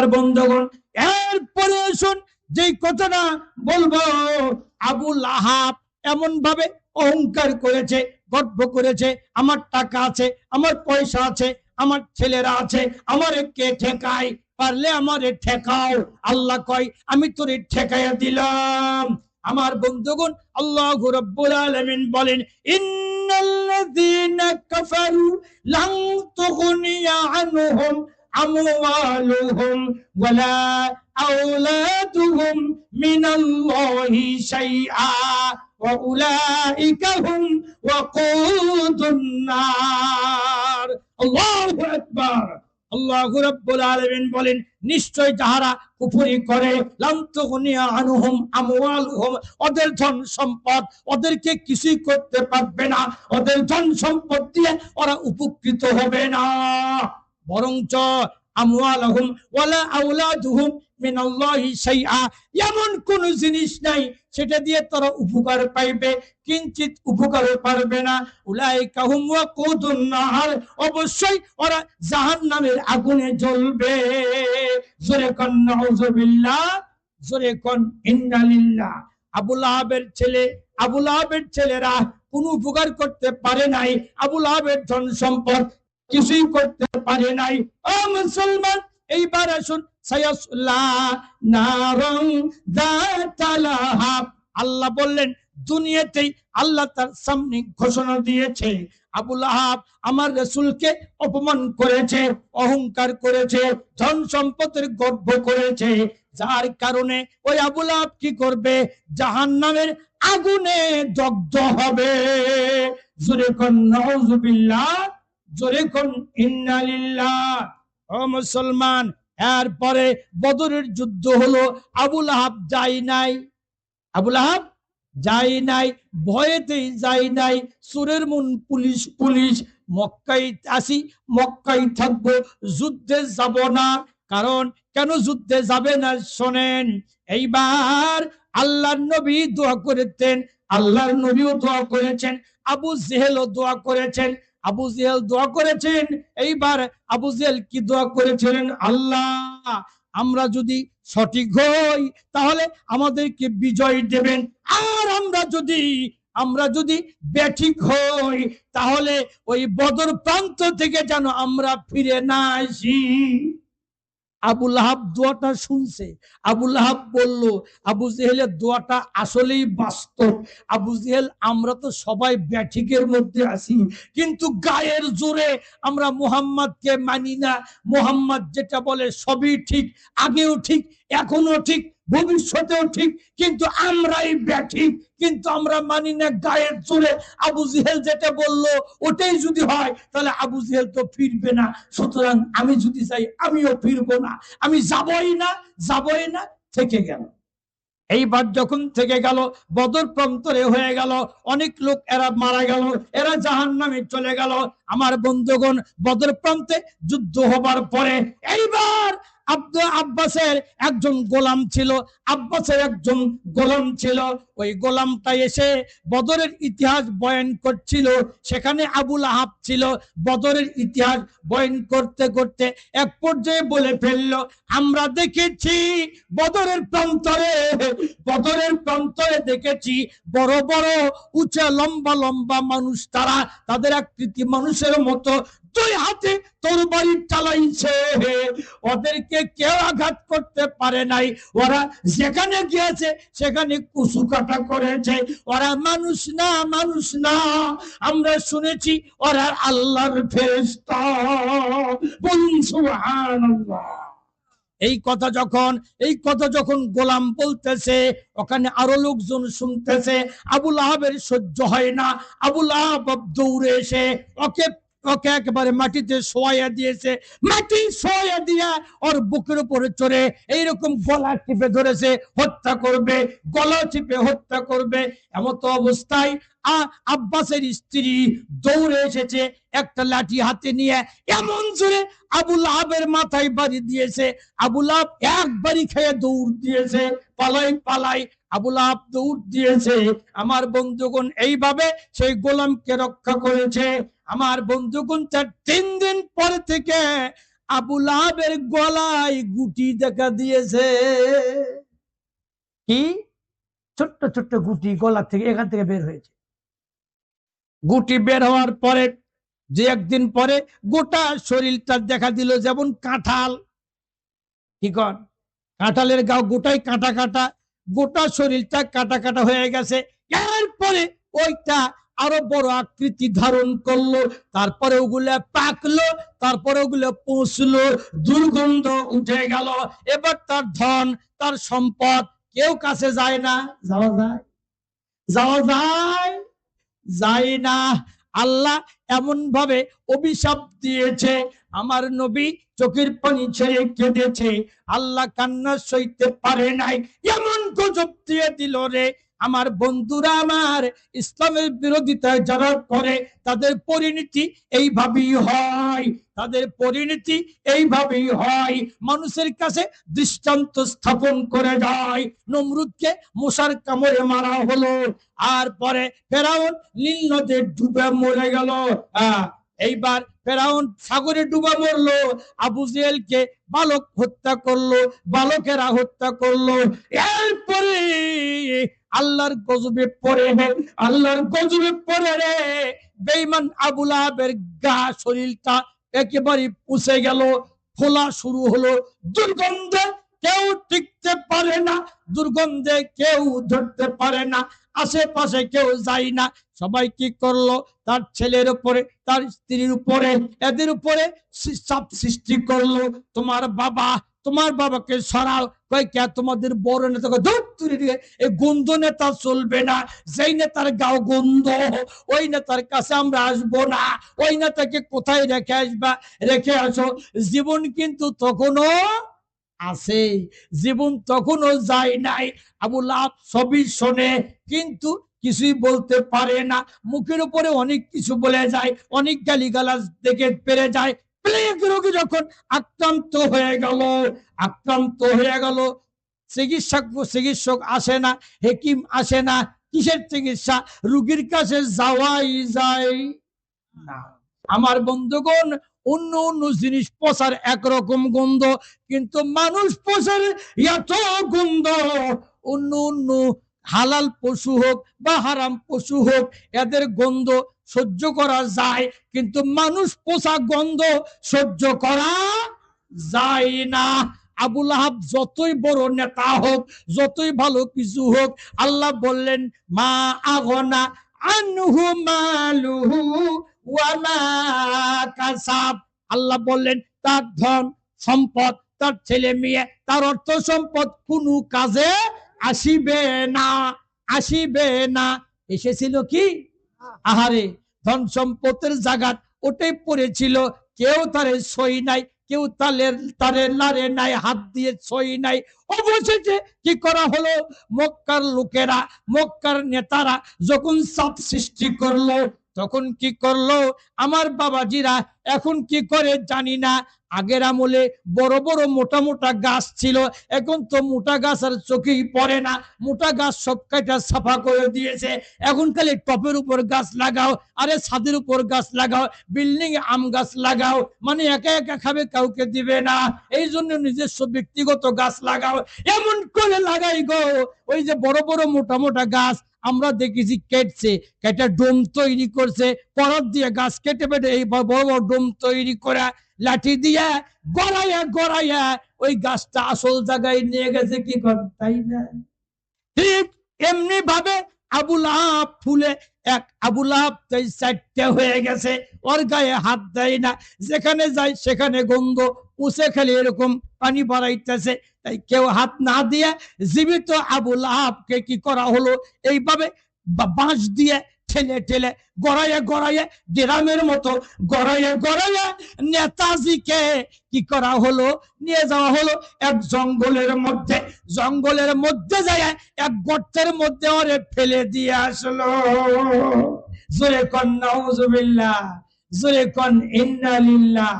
আমার বন্ধুগণ, এরপরে শুন যে কথাটা বলবো, আবু লাহাব এমন ভাবে অহংকার করেছে, গর্ব করেছে, আমার টাকা আছে, আমার পয়সা আছে, আমার ছেলেরা আছে, আমারে কে ঠেকায়, পারলে আমারে ঠেকাও। আল্লাহ কয় আমি তোরে ঠেকাইয়া দিলাম। আমার বন্ধুগণ, আল্লাহু রাব্বুল আলামিন বলেন, ইন্নাল্লাযীনা কাফারু লান তুগনিয়া আনহুম আমওয়ালুহুম ওয়ালা আওলাদুহুম মিনাল্লাহি শাইআ ওয়া উলাইকা হুম ওয়াকুদুন নার। আল্লাহু আকবার। আল্লাহু রাব্বুল আলামিন বলেন, নিশ্চয় যাহারা কুফরি করে, লান তুগনিয়া আনহুম আমওয়ালুহুম, ওদের ধন সম্পদ ওদেরকে কিছুই করতে পারবে না, ওদের ধন সম্পদ দিয়ে ওরা উপকৃত হবে না, বরঞ্চ আমওয়ালুহুম ওয়ালা আওলাদুহুম মিনাল্লাহি শাইআ, এমন কোন জিনিস নাই সেটা দিয়ে তারা উপকার পাইবে, কিঞ্চিত উপকারও পারবে না। উলাইকা হুম ওয়াকুদুন নার, অবশ্যই ওরা জাহান্নামের আগুনে জ্বলবে। জোরে কোন নাউযুবিল্লাহ, জোরে কোন ইন্নালিল্লাহ। আবু লাহাবের ছেলে, আবু লাহাবের ছেলেরা কোনো উপকার করতে পারে নাই, আবু লাহাবের ধন সম্পদ কিছুই করতে পারে নাই। ও মুসলমান, এইবার আসুন, সায়াসলা নারং যাতা লাহাব। আল্লাহ বললেন, দুনিয়াতেই আল্লাহ তার সামনে ঘোষণা দিয়েছে, আবু লাহাব আমার রাসূলকে অপমান করেছে, অহংকার করেছে, ধন সম্পদের গর্ব করেছে, যার কারণে ওই আবু লাহাব কি করবে? জাহান্নামের আগুনে দগ্ধ হবে। জোরে কোন নাউযুবিল্লাহ, জোরে কোন ইন্নালিল্লাহ। ও মুসলমান, এরপরে বদরের যুদ্ধ হলো, আবু লাহাব যায় নাই, আবু লাহাব যায় নাই, ভয়েতেই যায় নাই। সুরের মন পুলিশ পুলিশ, মক্কায় আসি, মক্কায় থাকবো, যুদ্ধে যাব না। কারণ কেন যুদ্ধে যাবে না শোনেন। এইবার আল্লাহর নবী দোয়া করেছেন, আল্লাহর নবীও দোয়া করেছেন, আবু জেহেলও দোয়া করেছেন, আবু জেহেল দোয়া করেছেন। এইবার আবু জেহেল কি দোয়া করেছিলেন? আল্লাহ, আমরা যদি সঠিক হই তাহলে আমাদেরকে বিজয় দেবেন, আর আমরা যদি ব্যাঠিক হই তাহলে ওই বদর প্রান্ত থেকে যেন আমরা ফিরে না আসি। আবু লাহাব দোয়াটা শুনছে, আবু লাহাব বলল, আবু জেহেলের দোয়াটা আসলেই বাস্তব। আবু জেহেল, আমরা তো সবাই ব্যাঠিকের মধ্যে আছি, কিন্তু গায়ের জোরে আমরা মুহাম্মদকে মানি না। মুহাম্মদ যেটা বলে সবই ঠিক, আগেও ঠিক, এখনো ঠিক, ভবিষ্যতেও ঠিক, কিন্তু আমরাই ব্যাঠিক, কিন্তু আমরা মানি না গায়ের জোরে। আবু জেহেল যেটা বললো ওটাই যদি হয় তাহলে আবু জেহেল তো ফিরবে না, সুতরাং আমি যদি চাই আমিও ফিরবো না, আমি যাবই না, যাবই না। থেকে গেল। এইবার যখন থেকে গেল, বদর প্রান্তরে হয়ে গেল, অনেক লোক এরা মারা গেল, এরা জাহান্নামে চলে গেল। আমার বন্ধুগণ, বদর প্রান্তে যুদ্ধ হবার পরে এইবার আব্বাসের একজন গোলাম ছিল, আব্বাসের একজন গোলাম ছিল, ওই গোলামটা এসে বদরের ইতিহাস বয়ান করছিল। সেখানে আবু লাহাব ছিল। বদরের ইতিহাস বয়ান করতে করতে এক পর্যায়ে বলে ফেললো, আমরা দেখেছি বদরের প্রান্তরে দেখেছি বড় বড় উঁচা লম্বা লম্বা মানুষ, তাদের আকৃতি মানুষের মতো, দুই হাতে তরবারি চালাইছে, ওদেরকে কেউ আঘাত করতে পারে নাই। ওরা যেখানে গিয়েছে সেখানে কুসু কাটা করেছে। ওরা মানুষ না, মানুষ না, আমরা শুনেছি ওরা আল্লাহর ফেরেশতা। বলুন সুবহানাল্লাহ। এই কথা যখন গোলাম বলতেছে, ওখানে আরো লোকজন শুনতেছে। আবু লাহাবের সহ্য হয় না, আবু লাহাব দৌড়ে এসে ওকে একেবারে মাটিতে শোয়া দিয়েছে। মাটি শোয়া দিয়া ওর বুকের উপরে চড়ে এইরকম গলা টিপে ধরেছে, হত্যা করবে, গলা টিপে হত্যা করবে। এমত অবস্থায় আব্বাসের স্ত্রী দৌড়ে এসেছে একটা লাঠি হাতে নিয়ে, এমন জোরে আবু লাহাবের মাথায় বাড়ি দিয়েছে। আবু লাহাব একবারই খেয়ে দৌড় দিয়েছে, পালাই পালাই আবু লাহাব দৌড় দিয়েছে। আমার বন্ধুগণ, এইভাবে সেই গোলামকে রক্ষা করেছে। আমার বন্ধুগণ, তার 3 দিন পরে থেকে আবু লাহাবের গলায় গুটি দেখা দিয়েছে। কি ছোট্ট ছোট্ট গুটি গলা থেকে এখান থেকে বের হয়েছে। গুটি বের হওয়ার পরে যে একদিন পরে গোটা শরীরটা দেখা দিল যেমন কাঁঠাল। কি কর, কাঁঠালের গাও গোটাই কাঁটা কাটা, গোটা শরীরটা কাটা কাটা হয়ে গেছে। এরপরে ওইটা আরো বড় আকৃতি ধারণ করলো, তারপরে ওগুলো পাকলো, তারপরে ওগুলো পৌঁছলো, দুর্গন্ধ উঠে গেল। এবার তার ধন, তার সম্পদ কেউ কাছে যায় না। যাওয়া যায়? যাওয়া যায়? যায় না। আল্লাহ এমন ভাবে অভিশাপ দিয়েছে, আমার নবী চোখের পানি ছেড়ে কেঁদেছে। আল্লাহ কান্না সইতে পারে নাই, এমন গজব দিয়ে দিল রে। আমার বন্ধুরা, আমার ইসলামের বিরোধিতায় যারা করে তাদের পরিণতি এইভাবেই হয়, তাদের পরিণতি এইভাবেই হয়। মানুষের কাছে দৃষ্টান্ত স্থাপন করে যায়। নমরুদকে মশার কামড়ে মারা হলো, আর পরে ফেরাউন নীল নদে ডুবে মরে গেল। এইবার ফেরাউন সাগরে ডুবে মরলো, আবু জেহেলকে বালক হত্যা করলো, বালকেরা হত্যা করলো। এরপরে আল্লাহর গজবে পড়ে, আল্লাহর গজবে পড়ে রে বেঈমান আবু লাহাবের গা শরীরটা একেবারে পুষে গেল, ফোলা শুরু হলো, দুর্গন্ধে কেউ টিকতে পারে না, দুর্গন্ধে কেউ ধরতে পারে না, আশেপাশে কেউ যায় না। সবাই কি করলো, তার ছেলের উপরে, তার স্ত্রীর উপরে, এদের উপরে চাপ সৃষ্টি করলো। তোমার বাবা, তোমার বাবাকে সরাও। কয়েক তোমাদের বড় নেতা ধরে দিয়ে এই গন্ধ নেতা চলবে না, যেই নেতার গাও গন্ধ ওই নেতার কাছে আমরা আসবো না, ওই নেতাকে কোথায় রেখে আসবা, রেখে আসো। জীবন কিন্তু তখনও আছে, জীবন তখনও যায় নাই। আবু লাহাব সবই শোনে কিন্তু কিছুই বলতে পারে না, মুখের উপরে অনেক কিছু বলে যায়, অনেক গালিগালাজ দেখে পেরে যায়। প্লেগ রোগী যখন আক্রান্ত হয়ে গেল, আক্রান্ত হয়ে গেল, চিকিৎসক আসে না, হেকিম আসে না, কিসের চিকিৎসা, রুগীর কাছে যাওয়াই যায় না। আমার বন্ধুগণ, অন্য অন্য জিনিস পচার একরকম গন্ধ, কিন্তু মানুষ পচার এত গন্ধ। অন্য অন্য হালাল পশু হোক বা হারাম পশু হোক, এদের গন্ধ সহ্য করা যায়, কিন্তু মানুষ পচা গন্ধ সহ্য করা যায় না। আবু লাহাব যতই বড় নেতা হোক, যতই ভালো কিছু হোক, আল্লাহ বললেন মা আগনা আনহু মালুহু ওয়া মা কাসাব। আল্লাহ বললেন তার ধন সম্পদ, তার ছেলে মেয়ে, তার অর্থ সম্পদ কোনো কাজে আসিবে না, আসিবে না। এসেছিল কি? আহারে, ধন সম্পদের জায়গা ওটাই পড়েছিল, কেউ তারে সই নাই, কেউ তারে লারে নাই, হাত দিয়ে সই নাই। অবশেষে কি করা হলো, মক্কার লোকেরা, মক্কার নেতারা যখন চাপ সৃষ্টি করলো, তখন কি করলো আমার বাবাজিরা, এখন কি করে জানি না। আগের আমলে বড় বড় মোটা মোটা গাছ ছিল, এখন তো মোটা গাছ আর চোখেই পড়ে না, মোটা গাছ সব কাটা সাফা করে দিয়েছে। এখন খালি টপের উপর গাছ লাগাও, আরে ছাদের উপর গাছ লাগাও, বিল্ডিং আম গাছ লাগাও, মানে একা একা খাবে, কাউকে দিবে না, এই জন্য নিজস্ব ব্যক্তিগত গাছ লাগাও। এমন করে লাগাই গো, ওই যে বড় বড় মোটা মোটা গাছ আমরা দেখেছি কেটছে, কেটে ডোম তৈরি করছে, পরাত দিয়ে গাছ কেটে বেটে এই বড় বড় ডোম তৈরি করা, লাঠি দিয়ে গড়াইয়া গড়াইয়া ওই গাছটা আসল জায়গায় নিয়ে গেছে। কি কর, তাই না? ঠিক এমনি ভাবে আবু লাহাব ফুলে এক, আবু লাহাব চারটে হয়ে গেছে, ওর গায়ে হাত দেয় না, যেখানে যায় সেখানে গন্ধ, উসে খালি এরকম পানি বাড়াইতেছে। তাই কেউ হাত না দিয়ে জীবিত আবু লাহাবকে কি করা হলো, এইভাবে বাঁশ দিয়ে ঠেলে ঠেলে গড়াইয়া গড়াইয়া ড্রামের মতো গড়াইয়া গড়াইয়া নেতাজিকে কি করা হলো, নিয়ে যাওয়া হলো এক জঙ্গলের মধ্যে। জঙ্গলের মধ্যে যায় এক গর্তের মধ্যে ওরে ফেলে দিয়ে আসলো। জোরে কন নাউজুবিল্লাহ, জোরে কন ইন্না লিল্লাহ।